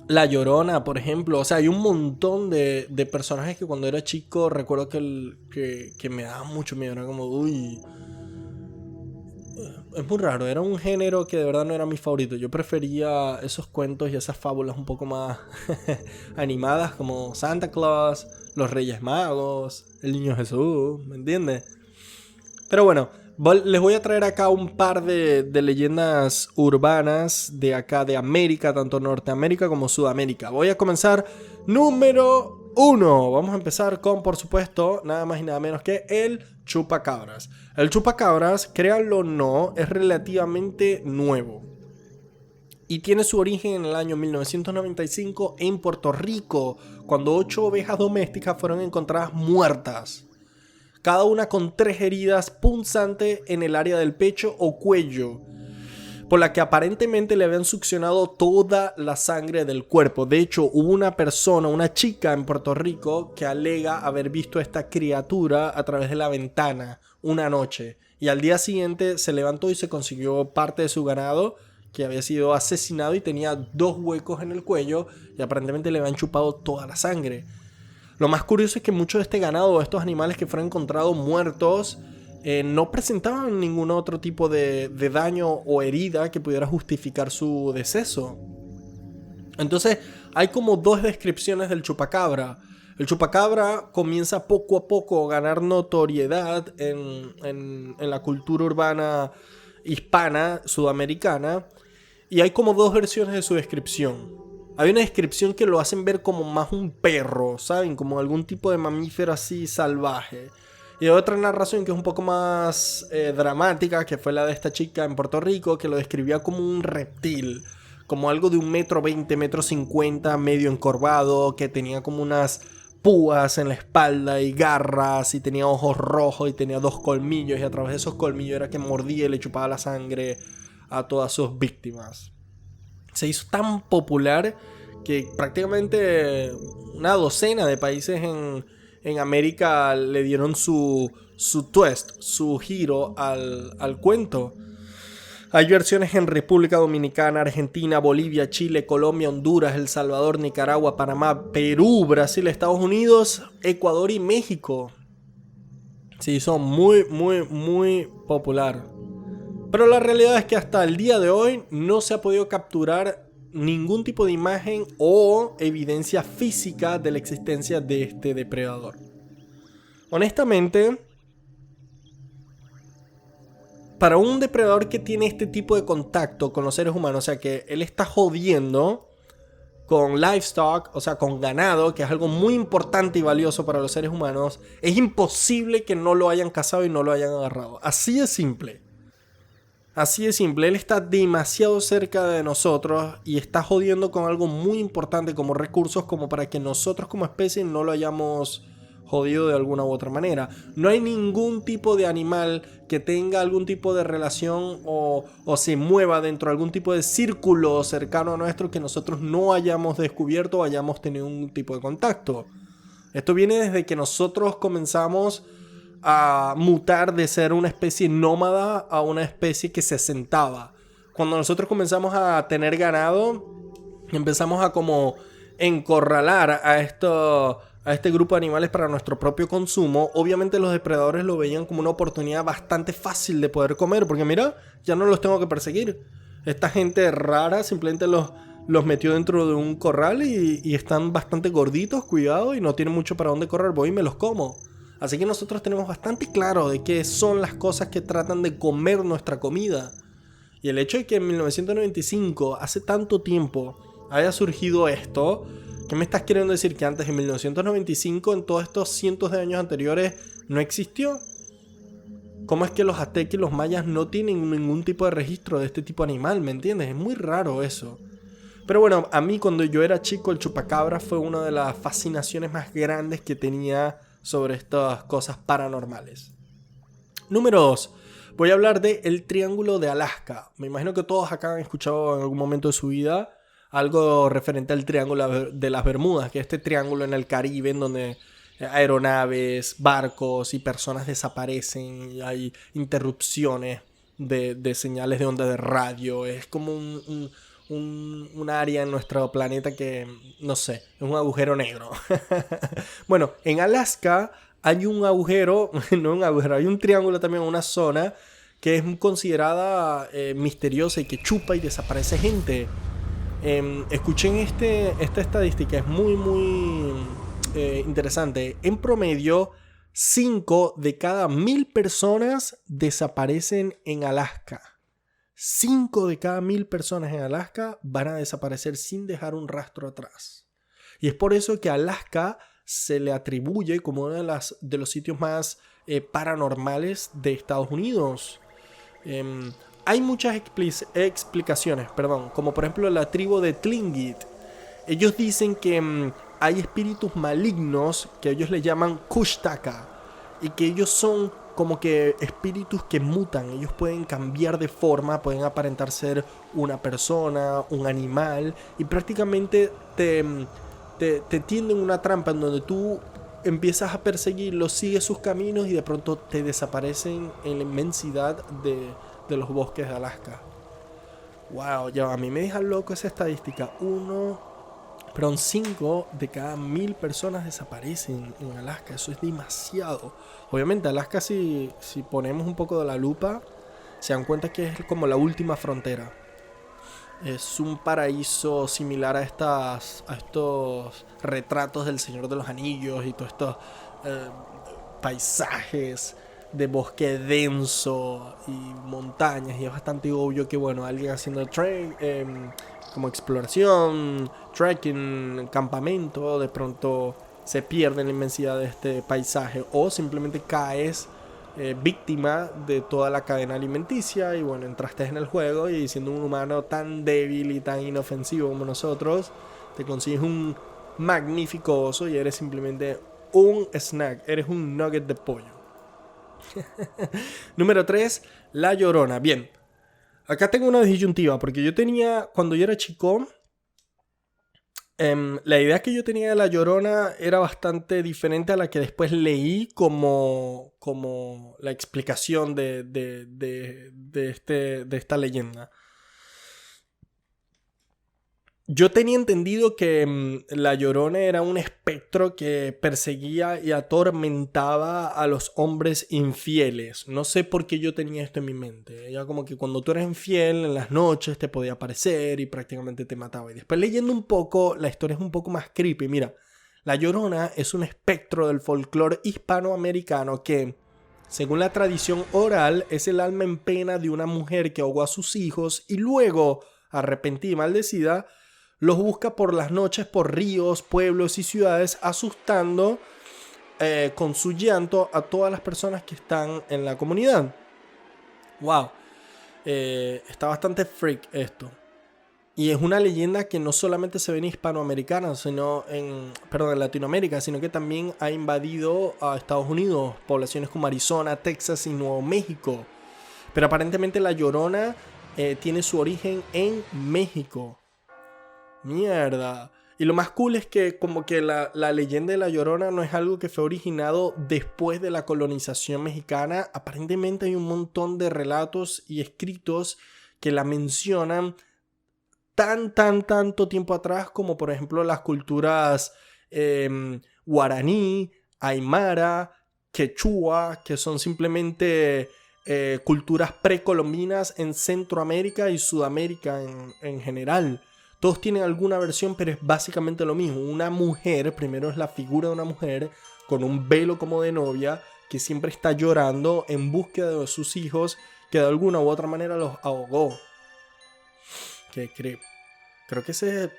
La Llorona, por ejemplo. O sea, hay un montón de personajes que cuando era chico recuerdo que me daban mucho miedo. Era como, uy. Es muy raro, era un género que de verdad no era mi favorito. Yo prefería esos cuentos y esas fábulas un poco más animadas, como Santa Claus, los Reyes Magos, el Niño Jesús, ¿me entiendes? Pero bueno, Les voy a traer acá un par de leyendas urbanas de acá de América, tanto Norteamérica como Sudamérica. Voy a comenzar número 1. Vamos a empezar con, por supuesto, nada más y nada menos que el chupacabras. El chupacabras, créanlo o no, es relativamente nuevo. Y tiene su origen en el año 1995 en Puerto Rico, cuando 8 ovejas domésticas fueron encontradas muertas. Cada una con 3 heridas punzantes en el área del pecho o cuello, por la que aparentemente le habían succionado toda la sangre del cuerpo. De hecho, hubo una persona, una chica en Puerto Rico, que alega haber visto a esta criatura a través de la ventana una noche. Y al día siguiente se levantó y se consiguió parte de su ganado, que había sido asesinado y tenía 2 huecos en el cuello, y aparentemente le habían chupado toda la sangre. Lo más curioso es que muchos de este ganado, estos animales que fueron encontrados muertos, no presentaban ningún otro tipo de daño o herida que pudiera justificar su deceso. Entonces hay como 2 descripciones del chupacabra. El chupacabra comienza poco a poco a ganar notoriedad en la cultura urbana hispana, sudamericana, y hay como 2 versiones de su descripción. Hay una descripción que lo hacen ver como más un perro, ¿saben? Como algún tipo de mamífero así salvaje. Y hay otra narración que es un poco más dramática, que fue la de esta chica en Puerto Rico, que lo describía como un reptil. Como algo de 1,20 m, 1,50 m, medio encorvado, que tenía como unas púas en la espalda y garras, y tenía ojos rojos y tenía 2 colmillos, y a través de esos colmillos era que mordía y le chupaba la sangre a todas sus víctimas. Se hizo tan popular que prácticamente una docena de países en América le dieron su twist, su giro al cuento. Hay versiones en República Dominicana, Argentina, Bolivia, Chile, Colombia, Honduras, El Salvador, Nicaragua, Panamá, Perú, Brasil, Estados Unidos, Ecuador y México. Se hizo muy, muy, muy popular. Pero la realidad es que hasta el día de hoy no se ha podido capturar ningún tipo de imagen o evidencia física de la existencia de este depredador. Honestamente, para un depredador que tiene este tipo de contacto con los seres humanos, o sea que él está jodiendo con livestock, o sea con ganado, que es algo muy importante y valioso para los seres humanos, es imposible que no lo hayan cazado y no lo hayan agarrado. Así de simple. Así de simple, él está demasiado cerca de nosotros y está jodiendo con algo muy importante como recursos, como para que nosotros como especie no lo hayamos jodido de alguna u otra manera. No hay ningún tipo de animal que tenga algún tipo de relación o se mueva dentro de algún tipo de círculo cercano a nuestro que nosotros no hayamos descubierto o hayamos tenido un tipo de contacto. Esto viene desde que nosotros comenzamos a mutar de ser una especie nómada a una especie que se asentaba. Cuando nosotros comenzamos a tener ganado, empezamos a como encorralar a este grupo de animales para nuestro propio consumo. Obviamente los depredadores lo veían como una oportunidad bastante fácil de poder comer, porque mira, ya no los tengo que perseguir. Esta gente rara simplemente los metió dentro de un corral y están bastante gorditos, cuidado, y no tienen mucho para dónde correr. Voy y me los como. Así que nosotros tenemos bastante claro de qué son las cosas que tratan de comer nuestra comida. Y el hecho de que en 1995, hace tanto tiempo, haya surgido esto, ¿qué me estás queriendo decir? Que antes de 1995, en todos estos cientos de años anteriores, no existió. ¿Cómo es que los aztecas y los mayas no tienen ningún tipo de registro de este tipo de animal? ¿Me entiendes? Es muy raro eso. Pero bueno, a mí cuando yo era chico, el chupacabra fue una de las fascinaciones más grandes que tenía sobre estas cosas paranormales. Número 2. Voy a hablar de el Triángulo de Alaska. Me imagino que todos acá han escuchado en algún momento de su vida algo referente al Triángulo de las Bermudas, que es este triángulo en el Caribe en donde aeronaves, barcos y personas desaparecen y hay interrupciones de señales de onda de radio. Es como un área en nuestro planeta que, no sé, es un agujero negro. Bueno, en Alaska hay un agujero, no un agujero, hay un triángulo también, una zona que es considerada misteriosa y que chupa y desaparece gente. Escuchen esta estadística, es muy interesante. En promedio, 5 de cada 1000 personas desaparecen en Alaska. 5 de cada 1000 personas en Alaska van a desaparecer sin dejar un rastro atrás. Y es por eso que Alaska se le atribuye como uno de los sitios más paranormales de Estados Unidos. Hay muchas explicaciones, como por ejemplo la tribu de Tlingit. Ellos dicen que hay espíritus malignos que ellos le llaman Kushtaka y que ellos son como que espíritus que mutan. Ellos pueden cambiar de forma, pueden aparentar ser una persona, un animal, y prácticamente te tienden una trampa en donde tú empiezas a perseguirlos, sigues sus caminos y de pronto te desaparecen en la inmensidad de los bosques de Alaska. Wow, ya a mí me deja loco esa estadística. 5 de cada 1000 personas desaparecen en Alaska. Eso es demasiado. Obviamente Alaska, si ponemos un poco de la lupa, se dan cuenta que es como la última frontera. Es un paraíso similar a estos retratos del Señor de los Anillos y todos estos paisajes de bosque denso y montañas. Y es bastante obvio que, bueno, alguien haciendo como exploración, trekking, campamento, de pronto se pierde en la inmensidad de este paisaje o simplemente caes víctima de toda la cadena alimenticia y bueno, entraste en el juego y siendo un humano tan débil y tan inofensivo como nosotros, te consigues un magnífico oso y eres simplemente un snack, eres un nugget de pollo. Número 3, La Llorona. Bien, acá tengo una disyuntiva porque cuando yo era chico, la idea que yo tenía de La Llorona era bastante diferente a la que después leí como la explicación de esta leyenda. Yo tenía entendido que La Llorona era un espectro que perseguía y atormentaba a los hombres infieles. No sé por qué yo tenía esto en mi mente. Ella como que cuando tú eres infiel en las noches te podía aparecer y prácticamente te mataba. Y después leyendo un poco, la historia es un poco más creepy. Mira, La Llorona es un espectro del folclore hispanoamericano que, según la tradición oral, es el alma en pena de una mujer que ahogó a sus hijos y luego, arrepentida y maldecida, los busca por las noches por ríos, pueblos y ciudades, asustando con su llanto a todas las personas que están en la comunidad. Wow, está bastante freak esto. Y es una leyenda que no solamente se ve en Hispanoamericana, sino en Latinoamérica, sino que también ha invadido a Estados Unidos, poblaciones como Arizona, Texas y Nuevo México. Pero aparentemente La Llorona tiene su origen en México. Mierda. Y lo más cool es que como que la leyenda de La Llorona no es algo que fue originado después de la colonización mexicana. Aparentemente hay un montón de relatos y escritos que la mencionan tanto tiempo atrás como por ejemplo las culturas guaraní, aymara, quechua, que son simplemente culturas precolombinas en Centroamérica y Sudamérica en general. Todos tienen alguna versión, pero es básicamente lo mismo. Una mujer, primero es la figura de una mujer con un velo como de novia, que siempre está llorando en búsqueda de sus hijos, que de alguna u otra manera los ahogó. Creo que ese es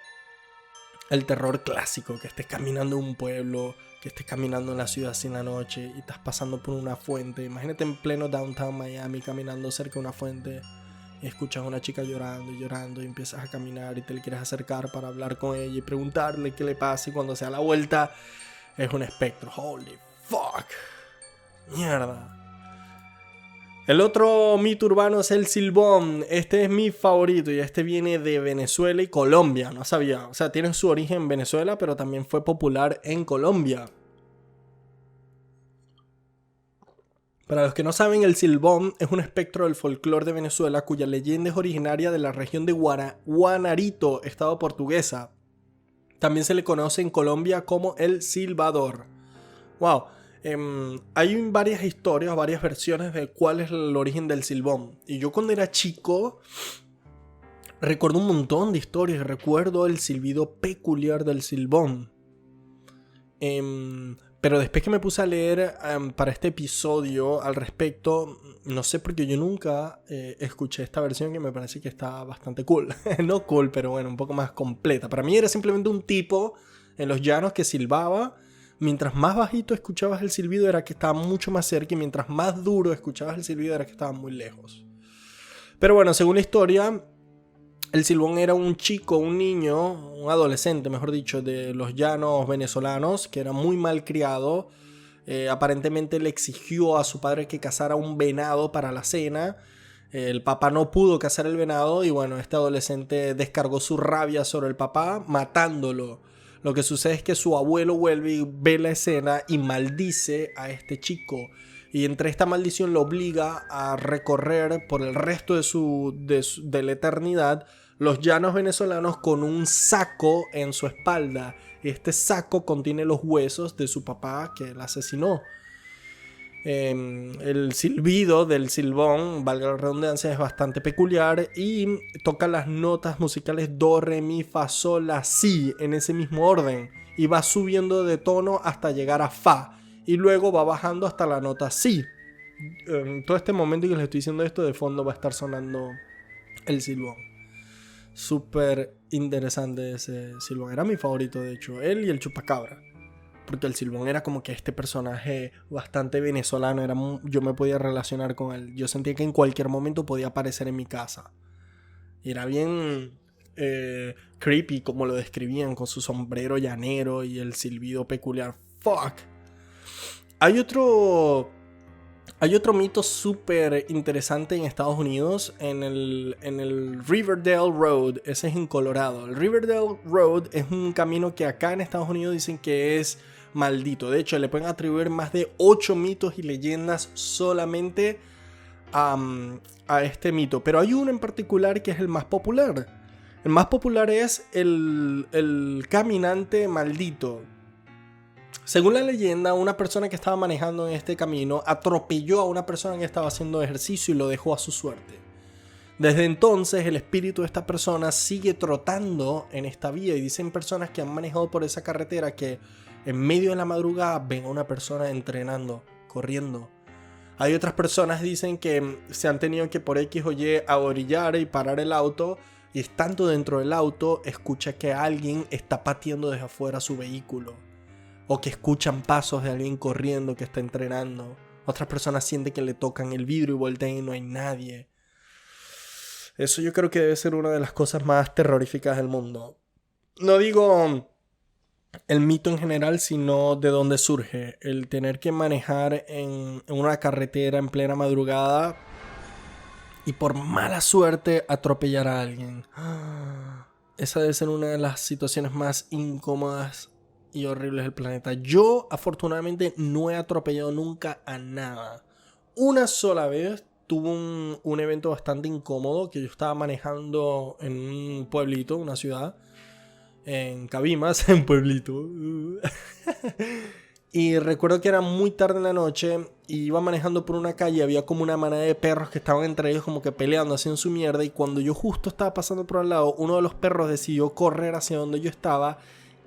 el terror clásico, que estés caminando en un pueblo, que estés caminando en la ciudad sin la noche y estás pasando por una fuente. Imagínate en pleno downtown Miami caminando cerca de una fuente. Y escuchas a una chica llorando y empiezas a caminar y te le quieres acercar para hablar con ella y preguntarle qué le pasa y cuando se da la vuelta es un espectro. Holy fuck. Mierda. El otro mito urbano es el Silbón. Este es mi favorito y este viene de Venezuela y Colombia. No sabía. O sea, tiene su origen en Venezuela, pero también fue popular en Colombia. Para los que no saben, el Silbón es un espectro del folclore de Venezuela cuya leyenda es originaria de la región de Guanarito, estado portuguesa. También se le conoce en Colombia como el Silbador. Wow, hay varias historias, varias versiones de cuál es el origen del Silbón. Y yo cuando era chico recuerdo un montón de historias. Recuerdo el silbido peculiar del Silbón. Pero después que me puse a leer para este episodio al respecto, no sé por qué yo nunca escuché esta versión que me parece que está bastante cool. No cool, pero bueno, un poco más completa. Para mí era simplemente un tipo en los llanos que silbaba. Mientras más bajito escuchabas el silbido era que estaba mucho más cerca, y mientras más duro escuchabas el silbido era que estaba muy lejos. Pero bueno, según la historia, el silbón era un chico, un niño, un adolescente, mejor dicho, de los llanos venezolanos, que era muy mal criado. Aparentemente le exigió a su padre que cazara un venado para la cena. El papá no pudo cazar el venado y bueno, este adolescente descargó su rabia sobre el papá matándolo. Lo que sucede es que su abuelo vuelve y ve la escena y maldice a este chico. Y entre esta maldición lo obliga a recorrer por el resto de la eternidad los llanos venezolanos con un saco en su espalda. Y este saco contiene los huesos de su papá que él asesinó. El silbido del silbón, valga la redundancia, es bastante peculiar y toca las notas musicales do, re, mi, fa, sol, la, si en ese mismo orden y va subiendo de tono hasta llegar a fa y luego va bajando hasta la nota si. En todo este momento que les estoy diciendo esto, de fondo va a estar sonando el silbón. Súper interesante ese silbón, era mi favorito de hecho, él y el chupacabra. Porque el silbón era como que este personaje bastante venezolano. Yo me podía relacionar con él. Yo sentía que en cualquier momento podía aparecer en mi casa. Y era bien creepy como lo describían, con su sombrero llanero y el silbido peculiar. Fuck. Hay otro mito súper interesante en Estados Unidos, en el Riverdale Road. Ese es en Colorado. El Riverdale Road es un camino que acá en Estados Unidos dicen que es maldito. De hecho, le pueden atribuir más de 8 mitos y leyendas solamente a este mito. Pero hay uno en particular que es el más popular. El más popular es el caminante maldito. Según la leyenda, una persona que estaba manejando en este camino atropelló a una persona que estaba haciendo ejercicio y lo dejó a su suerte. Desde entonces, el espíritu de esta persona sigue trotando en esta vía y dicen personas que han manejado por esa carretera que en medio de la madrugada ven a una persona entrenando, corriendo. Hay otras personas que dicen que se han tenido que por X o Y ahorillar y parar el auto y estando dentro del auto escucha que alguien está pateando desde afuera su vehículo. O que escuchan pasos de alguien corriendo que está entrenando. Otras personas sienten que le tocan el vidrio y voltean y no hay nadie. Eso yo creo que debe ser una de las cosas más terroríficas del mundo. No digo el mito en general, sino de dónde surge. El tener que manejar en una carretera en plena madrugada y por mala suerte atropellar a alguien. Esa debe ser una de las situaciones más incómodas y horribles del planeta. Yo afortunadamente no he atropellado nunca a nada. Una sola vez tuve un evento bastante incómodo que yo estaba manejando en un pueblito, una ciudad, en Cabimas, en pueblito. Y recuerdo que era muy tarde en la noche y iba manejando por una calle, había como una manada de perros que estaban entre ellos como que peleando, haciendo su mierda, y cuando yo justo estaba pasando por al lado, uno de los perros decidió correr hacia donde yo estaba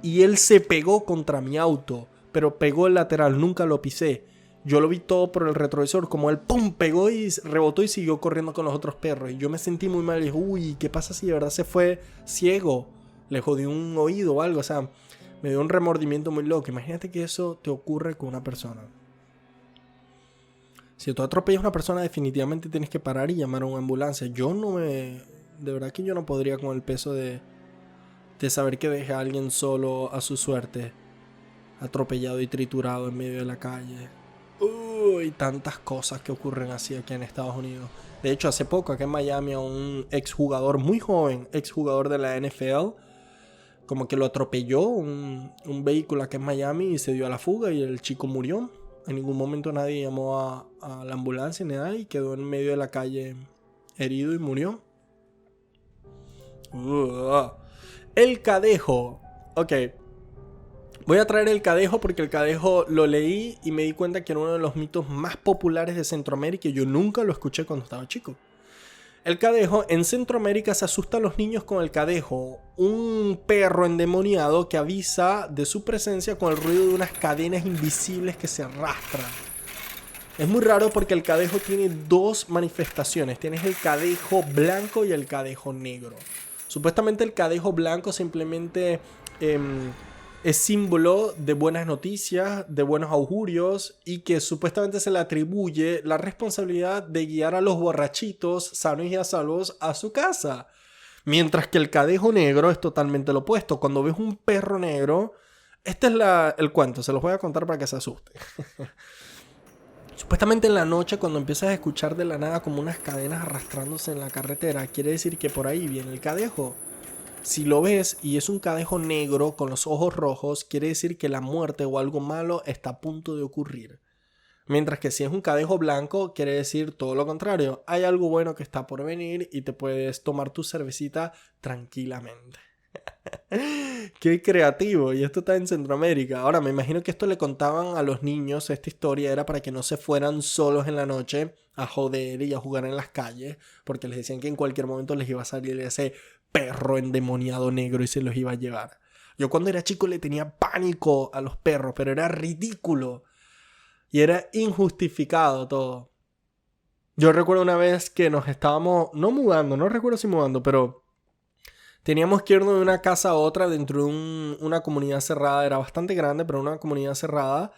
y él se pegó contra mi auto, pero pegó el lateral, nunca lo pisé. Yo lo vi todo por el retrovisor, como él pum, pegó y rebotó y siguió corriendo con los otros perros. Y yo me sentí muy mal y dije, uy, ¿qué pasa si de verdad se fue ciego? Le jodió un oído o algo, o sea, me dio un remordimiento muy loco. Imagínate que eso te ocurre con una persona. Si tú atropellas a una persona, definitivamente tienes que parar y llamar a una ambulancia. De verdad que yo no podría con el peso de saber que dejé a alguien solo a su suerte, atropellado y triturado en medio de la calle. Uy, tantas cosas que ocurren así aquí en Estados Unidos. De hecho, hace poco acá en Miami a un exjugador muy joven, exjugador de la NFL, como que lo atropelló un vehículo acá en Miami y se dio a la fuga y el chico murió. En ningún momento nadie llamó a la ambulancia ni nada y quedó en medio de la calle herido y murió. El cadejo. Ok. Voy a traer el cadejo porque el cadejo lo leí y me di cuenta que era uno de los mitos más populares de Centroamérica y yo nunca lo escuché cuando estaba chico. El cadejo, en Centroamérica se asusta a los niños con el cadejo, un perro endemoniado que avisa de su presencia con el ruido de unas cadenas invisibles que se arrastran. Es muy raro porque el cadejo tiene dos manifestaciones. Tienes el cadejo blanco y el cadejo negro. Supuestamente el cadejo blanco simplemente es símbolo de buenas noticias, de buenos augurios, y que supuestamente se le atribuye la responsabilidad de guiar a los borrachitos sanos y a salvos a su casa. Mientras que el cadejo negro es totalmente lo opuesto. Cuando ves un perro negro, este es el cuento, se los voy a contar para que se asusten. Supuestamente en la noche, cuando empiezas a escuchar de la nada como unas cadenas arrastrándose en la carretera, quiere decir que por ahí viene el cadejo. Si lo ves y es un cadejo negro con los ojos rojos, quiere decir que la muerte o algo malo está a punto de ocurrir. Mientras que si es un cadejo blanco, quiere decir todo lo contrario. Hay algo bueno que está por venir y te puedes tomar tu cervecita tranquilamente. Qué creativo, y esto está en Centroamérica. Ahora me imagino que esto le contaban a los niños. Esta historia era para que no se fueran solos en la noche a joder y a jugar en las calles, porque les decían que en cualquier momento les iba a salir ese perro endemoniado negro y se los iba a llevar. Yo cuando era chico le tenía pánico a los perros, pero era ridículo y era injustificado todo. Yo recuerdo una vez que nos estábamos, no mudando, no recuerdo si mudando, pero teníamos que irnos de una casa a otra dentro de una comunidad cerrada. Era bastante grande, pero una comunidad cerrada.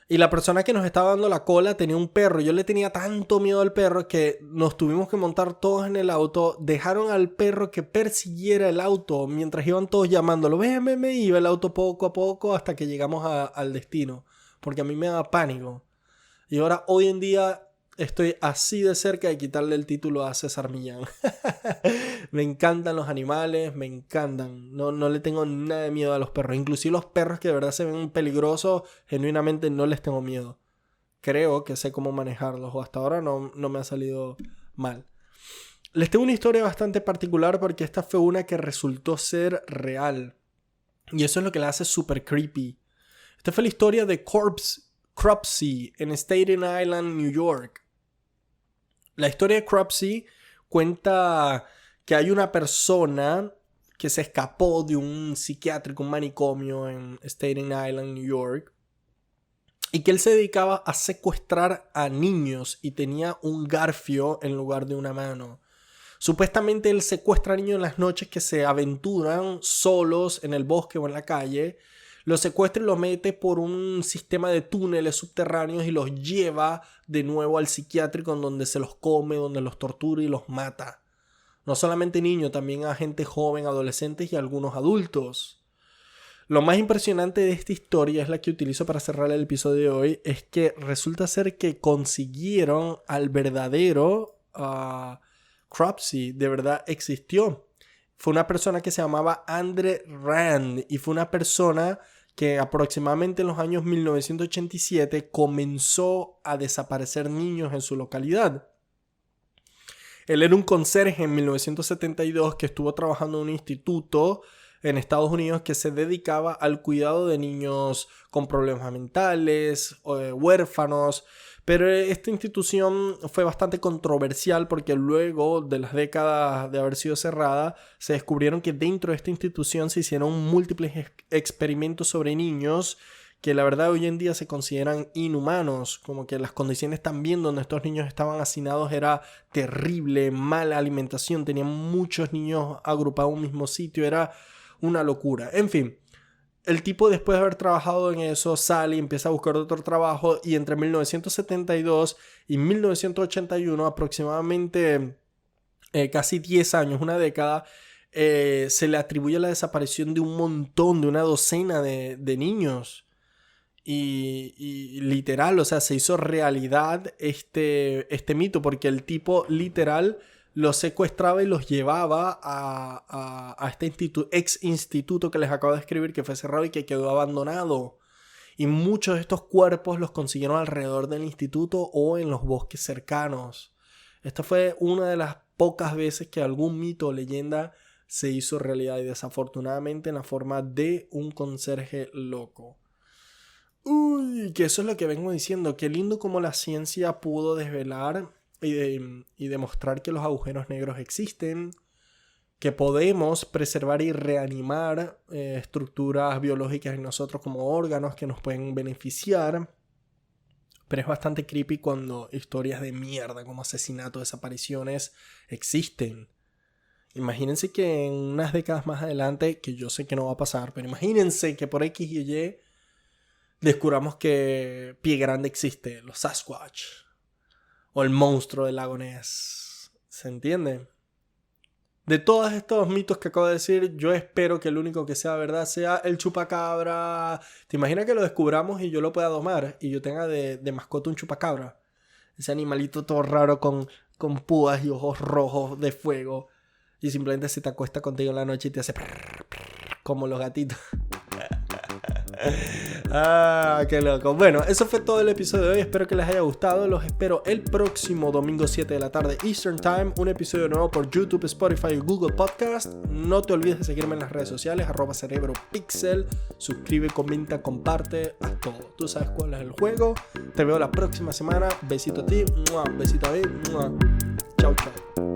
Y la persona que nos estaba dando la cola tenía un perro. Yo le tenía tanto miedo al perro que nos tuvimos que montar todos en el auto. Dejaron al perro que persiguiera el auto mientras iban todos llamándolo. Ven, ven, ven. Iba el auto poco a poco hasta que llegamos al destino. Porque a mí me daba pánico. Y ahora, hoy en día, estoy así de cerca de quitarle el título a César Millán. Me encantan los animales, me encantan. No le tengo nada de miedo a los perros. Inclusive los perros que de verdad se ven peligrosos, genuinamente no les tengo miedo. Creo que sé cómo manejarlos, o hasta ahora no me ha salido mal. Les tengo una historia bastante particular porque esta fue una que resultó ser real. Y eso es lo que la hace súper creepy. Esta fue la historia de Cropsey en Staten Island, New York. La historia de Cropsey cuenta que hay una persona que se escapó de un psiquiátrico, un manicomio en Staten Island, New York, y que él se dedicaba a secuestrar a niños y tenía un garfio en lugar de una mano. Supuestamente él secuestra a niños en las noches que se aventuran solos en el bosque o en la calle. Los secuestra y los mete por un sistema de túneles subterráneos y los lleva de nuevo al psiquiátrico, en donde se los come, donde los tortura y los mata. No solamente niños, también a gente joven, adolescentes y algunos adultos. Lo más impresionante de esta historia, es la que utilizo para cerrar el episodio de hoy, es que resulta ser que consiguieron al verdadero Cropsey. De verdad existió. Fue una persona que se llamaba Andre Rand y fue una persona que aproximadamente en los años 1987 comenzó a desaparecer niños en su localidad. Él era un conserje en 1972 que estuvo trabajando en un instituto en Estados Unidos que se dedicaba al cuidado de niños con problemas mentales, huérfanos. Pero esta institución fue bastante controversial porque luego de las décadas de haber sido cerrada, se descubrieron que dentro de esta institución se hicieron múltiples experimentos sobre niños que la verdad hoy en día se consideran inhumanos, como que las condiciones también donde estos niños estaban hacinados era terrible, mala alimentación, tenían muchos niños agrupados en un mismo sitio, era una locura. En fin, el tipo, después de haber trabajado en eso, sale y empieza a buscar otro trabajo, y entre 1972 y 1981, aproximadamente casi 10 años, una década, se le atribuye la desaparición de un montón, de una docena de niños. Y literal, o sea, se hizo realidad este mito, porque el tipo literal los secuestraba y los llevaba a este ex instituto que les acabo de escribir, que fue cerrado y que quedó abandonado. Y muchos de estos cuerpos los consiguieron alrededor del instituto o en los bosques cercanos. Esta fue una de las pocas veces que algún mito o leyenda se hizo realidad, y desafortunadamente en la forma de un conserje loco. Uy, que eso es lo que vengo diciendo. Qué lindo como la ciencia pudo desvelar y demostrar que los agujeros negros existen, que podemos preservar y reanimar estructuras biológicas en nosotros como órganos que nos pueden beneficiar. Pero es bastante creepy cuando historias de mierda como asesinatos, desapariciones existen. Imagínense que en unas décadas más adelante, que yo sé que no va a pasar, pero imagínense que por X y Y descubramos que Pie Grande existe, los Sasquatch, o el monstruo del lago Ness. ¿Se entiende? De todos estos mitos que acabo de decir, yo espero que el único que sea verdad sea el chupacabra. ¿Te imaginas que lo descubramos y yo lo pueda domar y yo tenga de mascota un chupacabra? Ese animalito todo raro con púas y ojos rojos de fuego. Y simplemente se te acuesta contigo en la noche y te hace como los gatitos. Qué loco. Bueno, eso fue todo el episodio de hoy. Espero que les haya gustado. Los espero el próximo domingo 7 de la tarde Eastern Time. Un episodio nuevo por YouTube, Spotify y Google Podcast. No te olvides de seguirme en las redes sociales @cerebropixel. Suscribe, comenta, comparte. Haz todo. Tú sabes cuál es el juego. Te veo la próxima semana. Besito a ti. Besito a mí. Chau, chau.